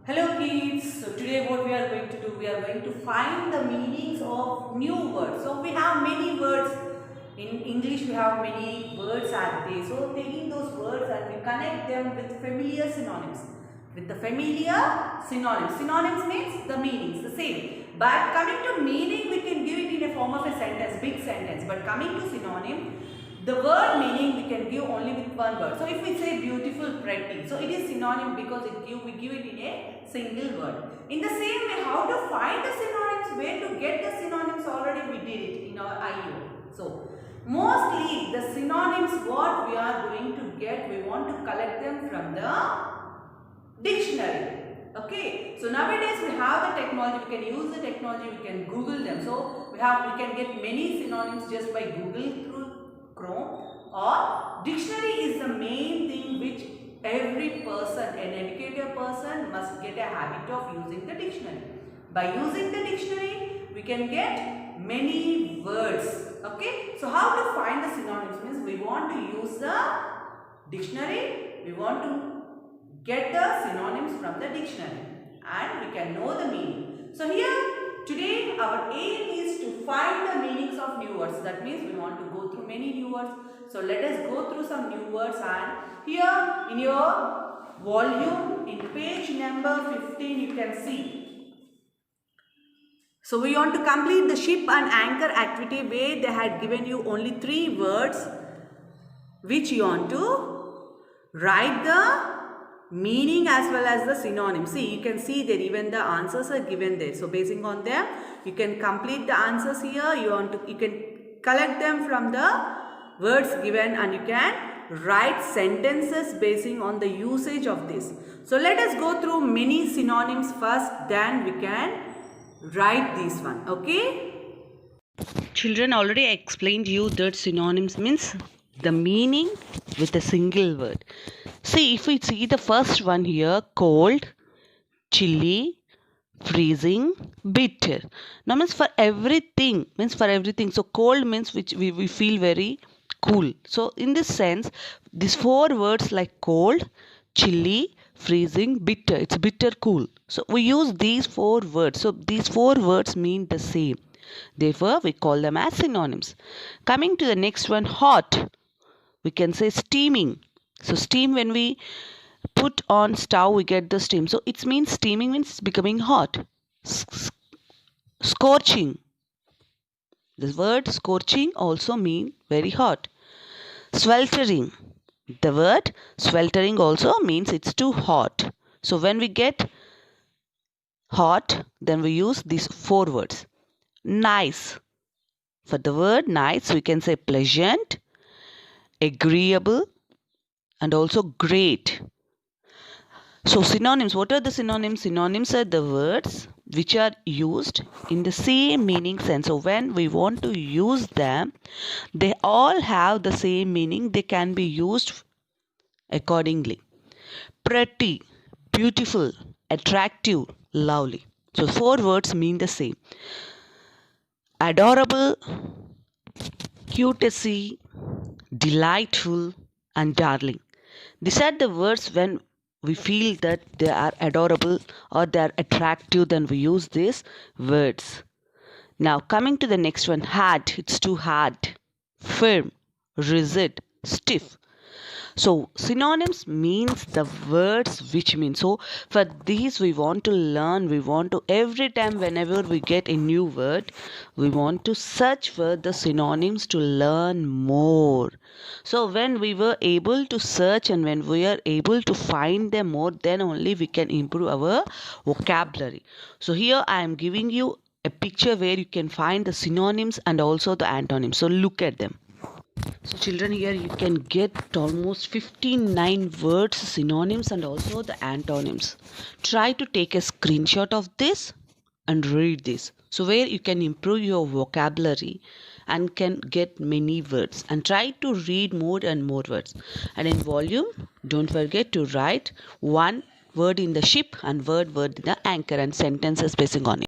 Hello kids, so today what we are going to do, we are going to find the meanings of new words. So we have many words, in English we have many words are there. So taking those words and we connect them with familiar synonyms. With the familiar synonyms. Synonyms means the meanings, the same. But coming to meaning, we can give it in a form of a sentence, big sentence. But coming to synonym, the word meaning we can give only with one word. So if we say beautiful, pretty, so it is synonym because we give it in a single word. In the same way, how to find the synonyms, where to get the synonyms, already we did it in our IO. So mostly the synonyms what we are going to get, we want to collect them from the dictionary. Okay, so nowadays we have the technology, we can use the technology, we can Google them. So we can get many synonyms just by Google through Chrome, or dictionary is the main thing which every person, an educated person, must get a habit of using the dictionary. By using the dictionary, we can get many words. Okay, so how to find the synonyms means we want to use the dictionary, we want to get the synonyms from the dictionary and we can know the meaning. So here today our aim is to find the meanings of new words. That means we want to go through many new words. So let us go through some new words, and here in your volume in page number 15 you can see. So we want to complete the ship and anchor activity where they had given you only 3 words which you want to write the meaning as well as the synonym. See, you can see that even the answers are given there. So basing on them, you can complete the answers here. You can collect them from the words given and you can write sentences basing on the usage of this. So let us go through many synonyms first, then we can write this one. Okay? Children, already explained you that synonyms means the meaning with a single word. See, if we see the first one here, cold, chilly, freezing, bitter. Now means for everything, So cold means which we feel very cool. So in this sense, these 4 words like cold, chilly, freezing, bitter. It's bitter, cool. So we use these 4 words. So these 4 words mean the same. Therefore, we call them as synonyms. Coming to the next one, hot. We can say steaming. So steam, when we put on stove, we get the steam. So it means steaming means becoming hot. Scorching. The word scorching also mean very hot. Sweltering. The word sweltering also means it's too hot. So when we get hot, then we use these 4 words. Nice. For the word nice, we can say pleasant, agreeable, and also great. So synonyms, what are the synonyms? Synonyms are the words which are used in the same meaning sense. So when we want to use them, they all have the same meaning. They can be used accordingly. Pretty, beautiful, attractive, lovely. So 4 words mean the same. Adorable, cutesy, delightful, and darling. These are the words when we feel that they are adorable or they are attractive, then we use these words. Now coming to the next one, hard. It's too hard. Firm, rigid, stiff. So synonyms means the words which mean. So for these we want to learn, every time whenever we get a new word, we want to search for the synonyms to learn more. So when we were able to search and when we are able to find them more, then only we can improve our vocabulary. So here I am giving you a picture where you can find the synonyms and also the antonyms. So look at them. So children, here you can get almost 59 words, synonyms and also the antonyms. Try to take a screenshot of this and read this. So where you can improve your vocabulary and can get many words, and try to read more and more words. And in volume, don't forget to write one word in the ship and word in the anchor and sentences basing on it.